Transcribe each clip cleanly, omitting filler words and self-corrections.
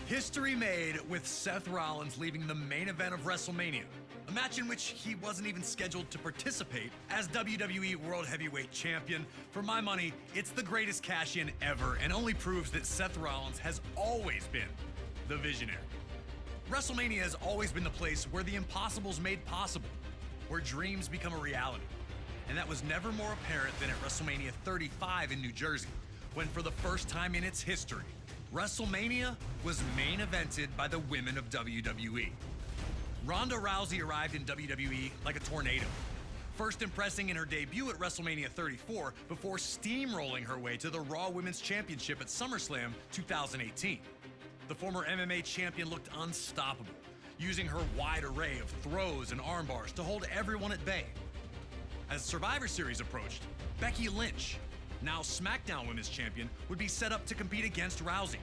History made with Seth Rollins leaving the main event of WrestleMania, a match in which he wasn't even scheduled to participate as WWE World Heavyweight Champion. For my money, it's the greatest cash-in ever and only proves that Seth Rollins has always been the visionary. WrestleMania has always been the place where the impossible's made possible, where dreams become a reality. And that was never more apparent than at WrestleMania 35 in New Jersey, when for the first time in its history, WrestleMania was main evented by the women of WWE. Ronda Rousey arrived in WWE like a tornado, first impressing in her debut at WrestleMania 34 before steamrolling her way to the Raw Women's Championship at SummerSlam 2018. The former MMA champion looked unstoppable, using her wide array of throws and arm bars to hold everyone at bay. As Survivor Series approached, Becky Lynch, now SmackDown Women's Champion, would be set up to compete against Rousey.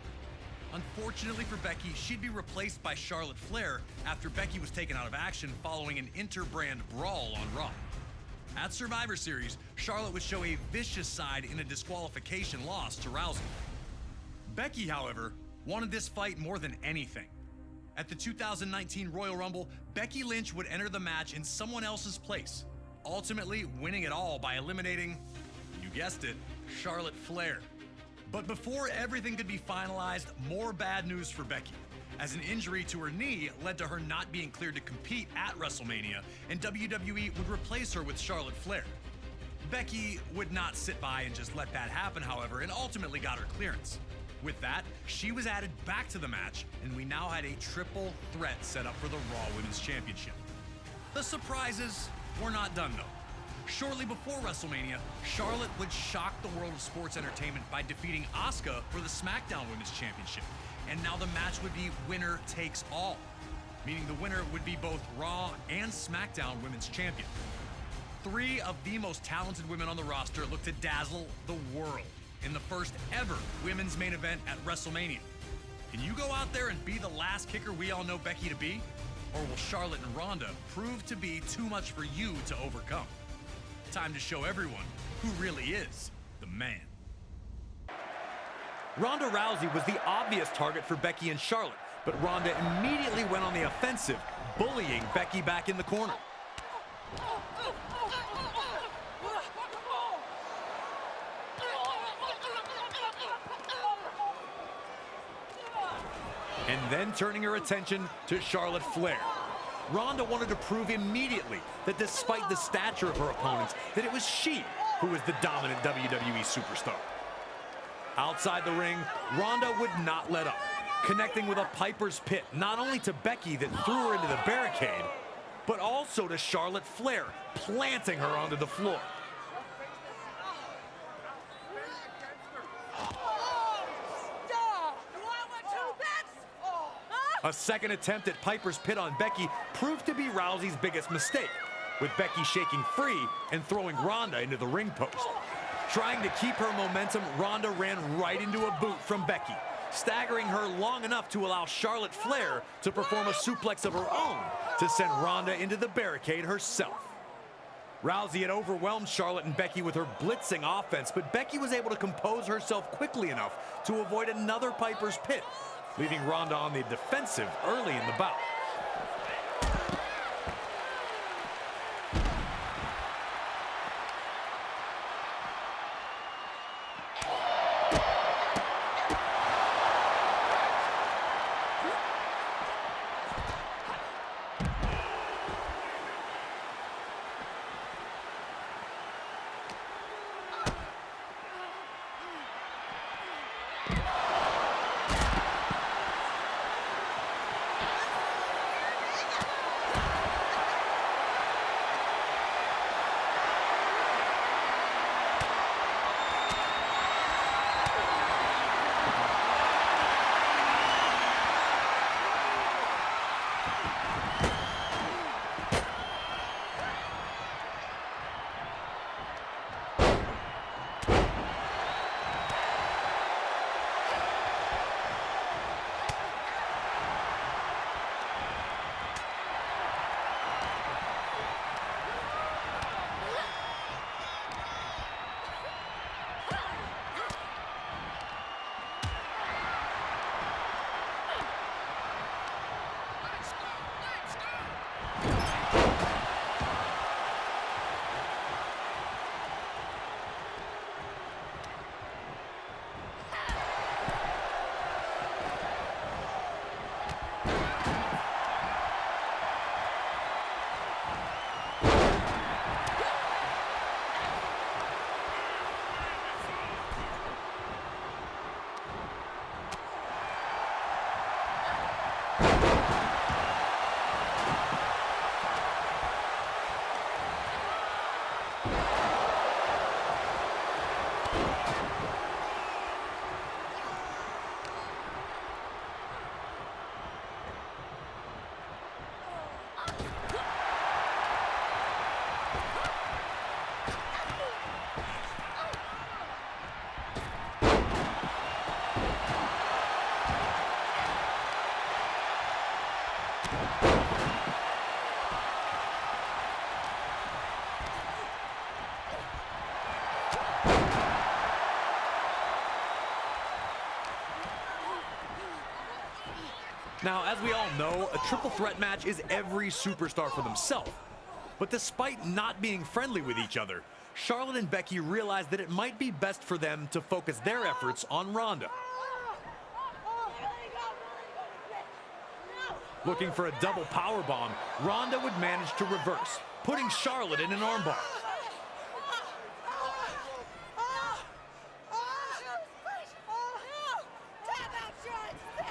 Unfortunately for Becky, she'd be replaced by Charlotte Flair after Becky was taken out of action following an inter-brand brawl on Raw. At Survivor Series, Charlotte would show a vicious side in a disqualification loss to Rousey. Becky, however, wanted this fight more than anything. At the 2019 Royal Rumble, Becky Lynch would enter the match in someone else's place, ultimately winning it all by eliminating, you guessed it, Charlotte Flair. But before everything could be finalized, more bad news for Becky, as an injury to her knee led to her not being cleared to compete at WrestleMania, and WWE would replace her with Charlotte Flair. Becky would not sit by and just let that happen, however, and ultimately got her clearance. With that, she was added back to the match, and we now had a triple threat set up for the Raw Women's Championship. The surprises were not done, though. Shortly before WrestleMania, Charlotte would shock the world of sports entertainment by defeating Asuka for the SmackDown Women's Championship. And now the match would be winner takes all, meaning the winner would be both Raw and SmackDown Women's Champion. Three of the most talented women on the roster look to dazzle the world in the first ever women's main event at WrestleMania. Can you go out there and be the last kicker we all know Becky to be? Or will Charlotte and Ronda prove to be too much for you to overcome? Time to show everyone who really is the man. Ronda Rousey was the obvious target for Becky and Charlotte, but Ronda immediately went on the offensive, bullying Becky back in the corner. And then turning her attention to Charlotte Flair. Ronda wanted to prove immediately that despite the stature of her opponents, that it was she who was the dominant WWE superstar. Outside the ring, Ronda would not let up, connecting with a Piper's Pit not only to Becky that threw her into the barricade, but also to Charlotte Flair, planting her onto the floor. A second attempt at Piper's Pit on Becky proved to be Rousey's biggest mistake, with Becky shaking free and throwing Ronda into the ring post. Trying to keep her momentum, Ronda ran right into a boot from Becky, staggering her long enough to allow Charlotte Flair to perform a suplex of her own to send Ronda into the barricade herself. Rousey had overwhelmed Charlotte and Becky with her blitzing offense, but Becky was able to compose herself quickly enough to avoid another Piper's Pit, leaving Ronda on the defensive early in the bout. Now, as we all know, a triple threat match is every superstar for themselves. But despite not being friendly with each other, Charlotte and Becky realized that it might be best for them to focus their efforts on Ronda. Looking for a double powerbomb, Ronda would manage to reverse, putting Charlotte in an armbar.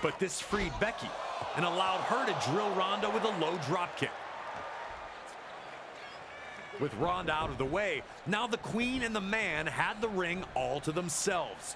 But this freed Becky and allowed her to drill Ronda with a low drop kick. With Ronda out of the way, now the Queen and the Man had the ring all to themselves.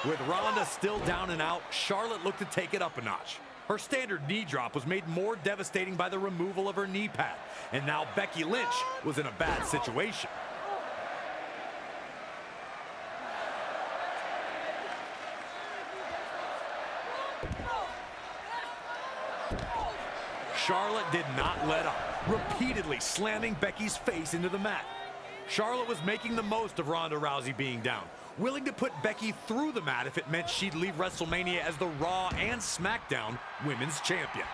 With Ronda still down and out, Charlotte looked to take it up a notch. Her standard knee drop was made more devastating by the removal of her knee pad, and now Becky Lynch was in a bad situation. Charlotte did not let up, repeatedly slamming Becky's face into the mat. Charlotte was making the most of Ronda Rousey being down, willing to put Becky through the mat if it meant she'd leave WrestleMania as the Raw and SmackDown Women's Champion.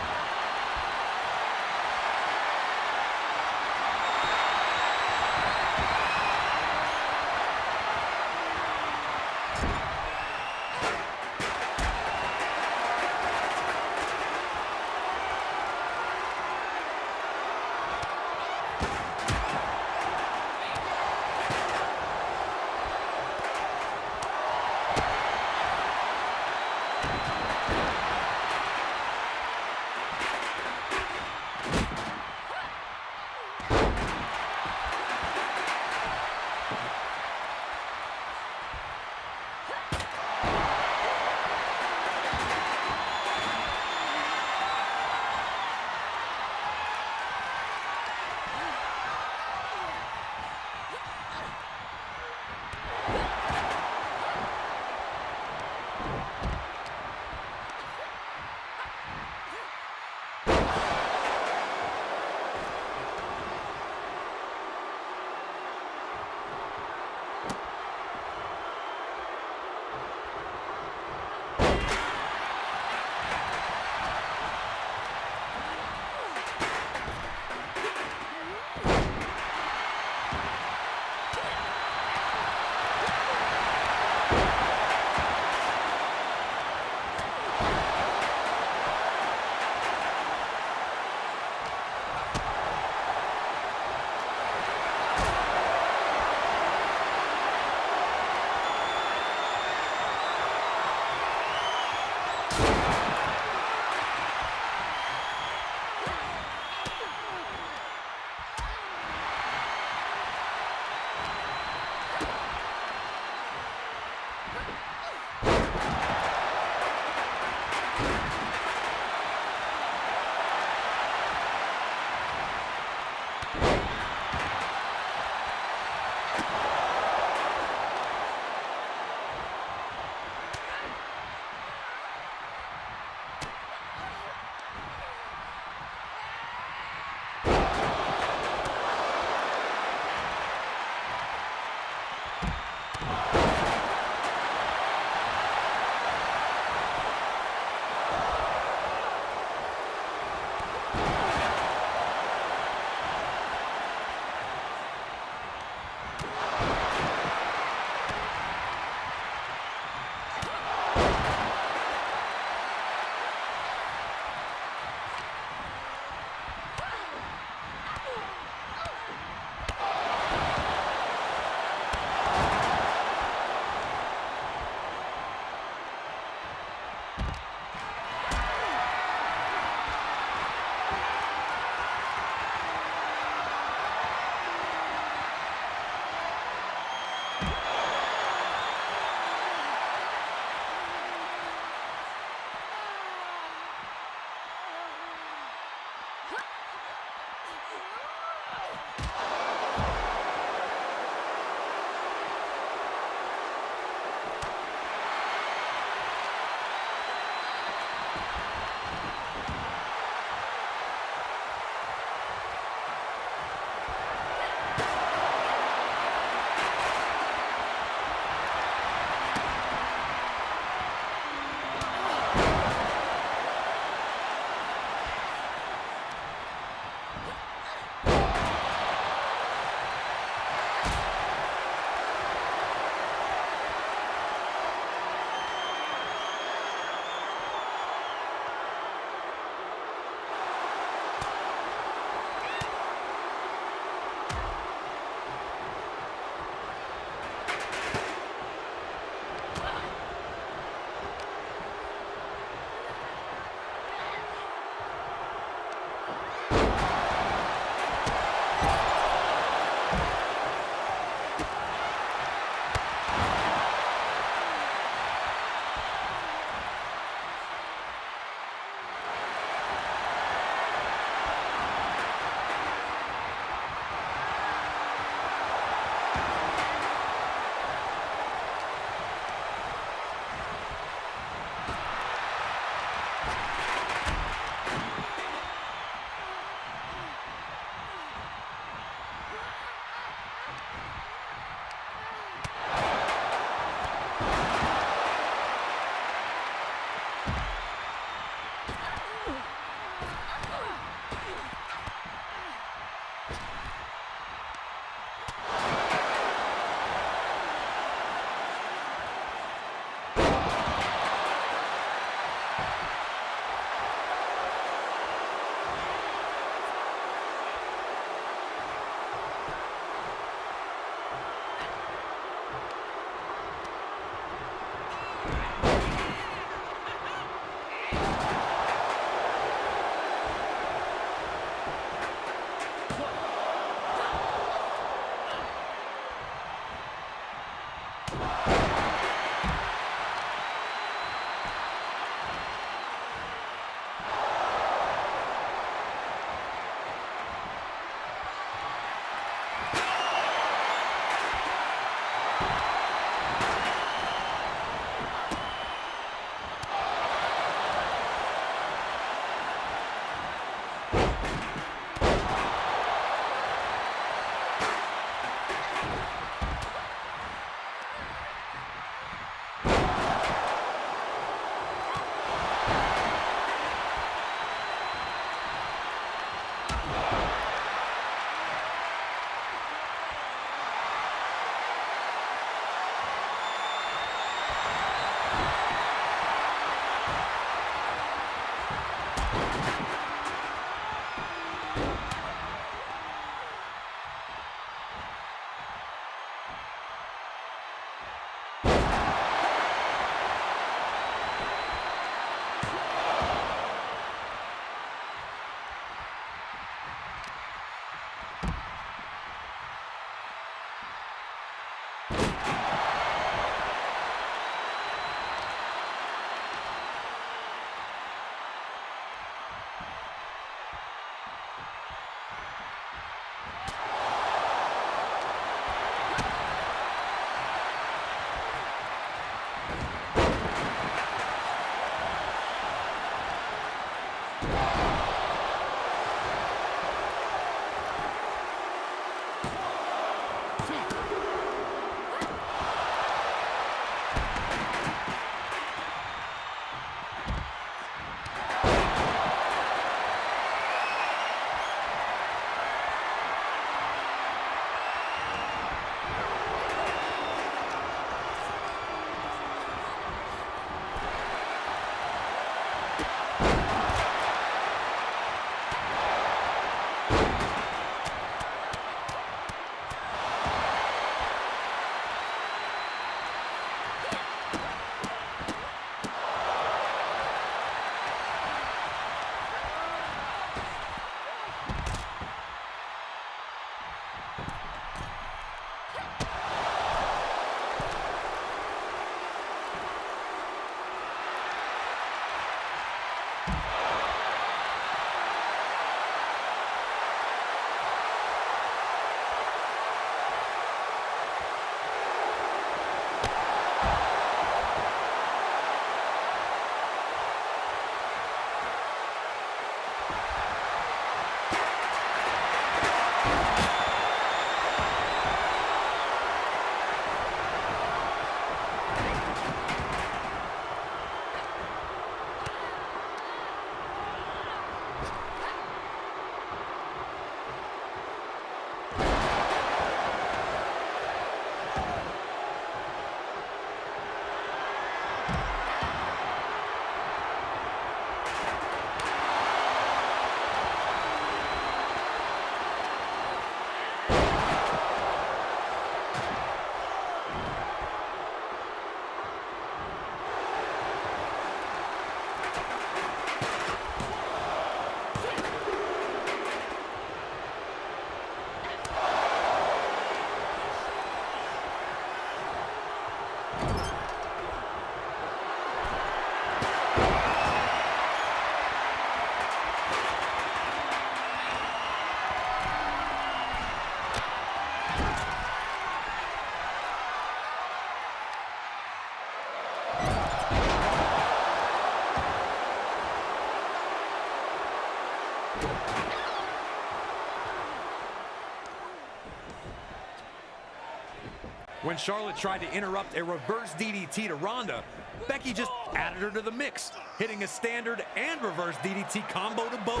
When Charlotte tried to interrupt a reverse DDT to Ronda, Becky just added her to the mix, hitting a standard and reverse DDT combo to both.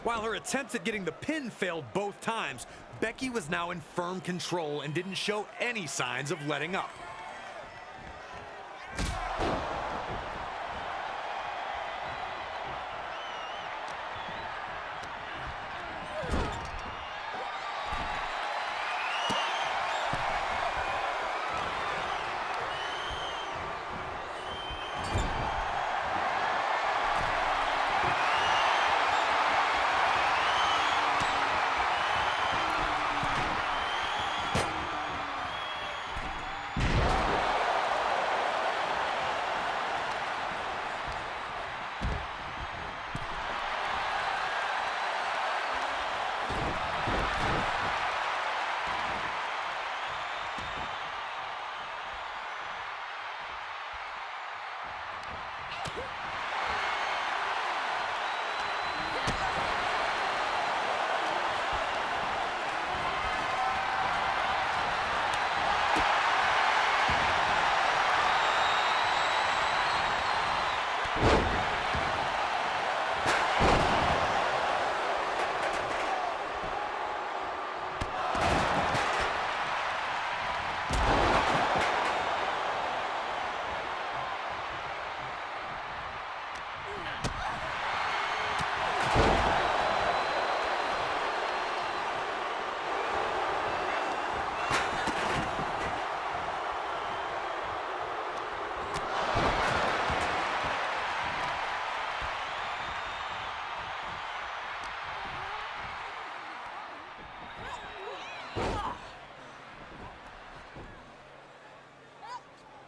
While her attempts at getting the pin failed both times, Becky was now in firm control and didn't show any signs of letting up.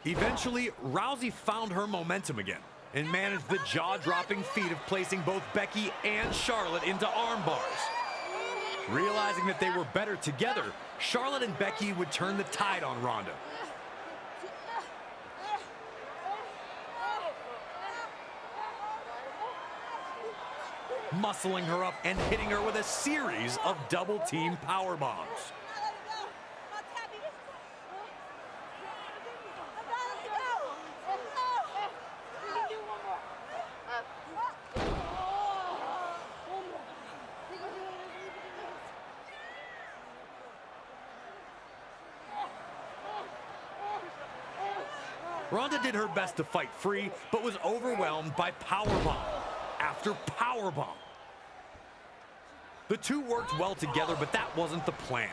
Eventually, Rousey found her momentum again and managed the jaw-dropping feat of placing both Becky and Charlotte into arm bars. Realizing that they were better together, Charlotte and Becky would turn the tide on Ronda. Muscling her up and hitting her with a series of double-team power bombs. Ronda did her best to fight free, but was overwhelmed by powerbomb after powerbomb. The two worked well together, but that wasn't the plan.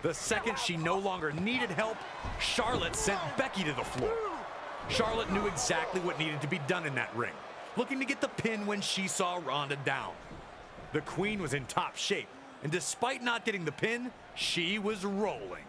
The second she no longer needed help, Charlotte sent Becky to the floor. Charlotte knew exactly what needed to be done in that ring, looking to get the pin when she saw Ronda down. The Queen was in top shape, and despite not getting the pin, she was rolling.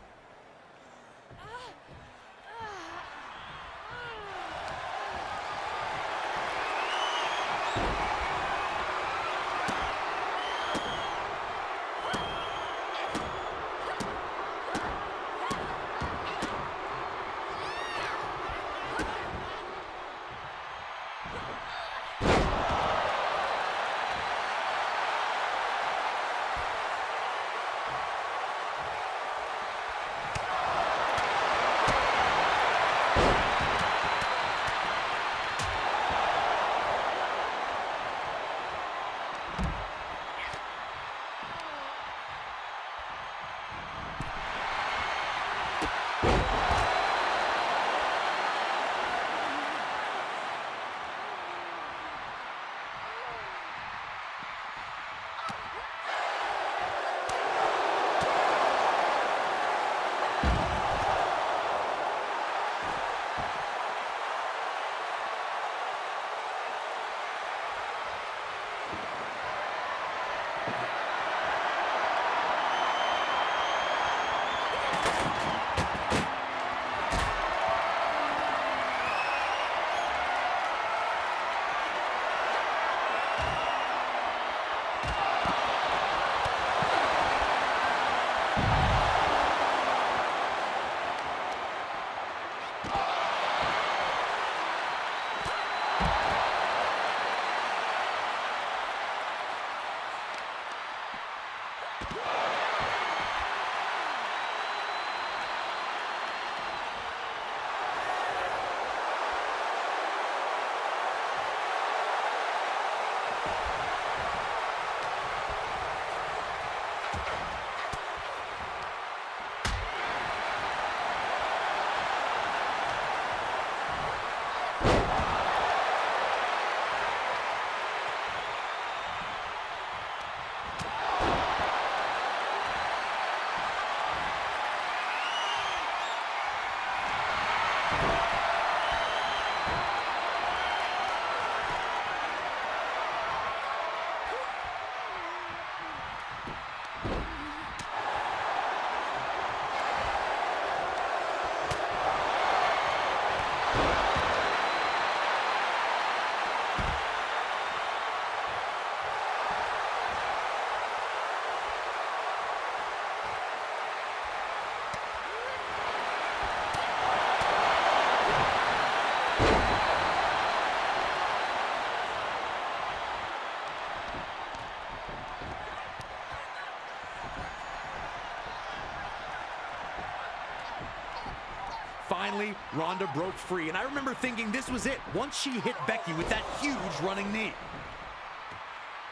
Ronda broke free, and I remember thinking this was it once she hit Becky with that huge running knee.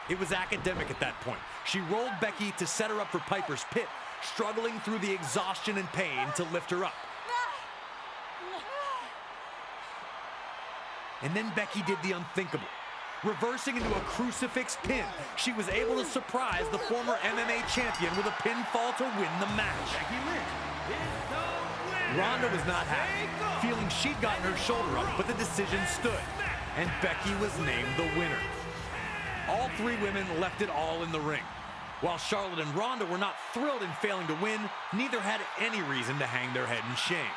It was academic at that point. She rolled Becky to set her up for Piper's Pit, struggling through the exhaustion and pain to lift her up. And then Becky did the unthinkable. Reversing into a crucifix pin, she was able to surprise the former MMA champion with a pinfall to win the match. Becky Lynch is the winner. Ronda was not happy, feeling she'd gotten her shoulder up, but the decision stood, and Becky was named the winner. All three women left it all in the ring. While Charlotte and Ronda were not thrilled in failing to win, neither had any reason to hang their head in shame.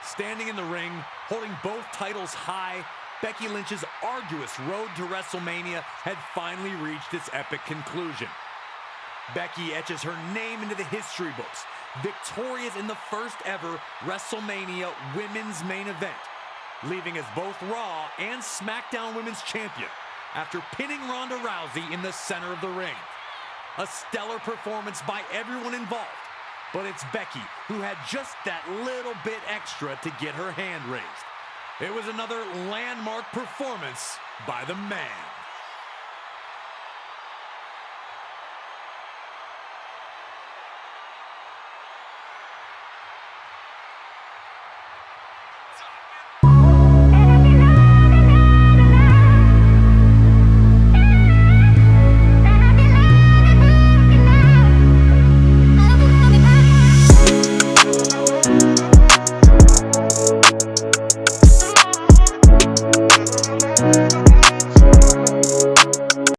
Standing in the ring, holding both titles high, Becky Lynch's arduous road to WrestleMania had finally reached its epic conclusion. Becky etches her name into the history books, victorious in the first ever WrestleMania women's main event, leaving as both Raw and SmackDown Women's Champion after pinning Ronda Rousey in the center of the ring. A stellar performance by everyone involved, but it's Becky who had just that little bit extra to get her hand raised. It was another landmark performance by the man.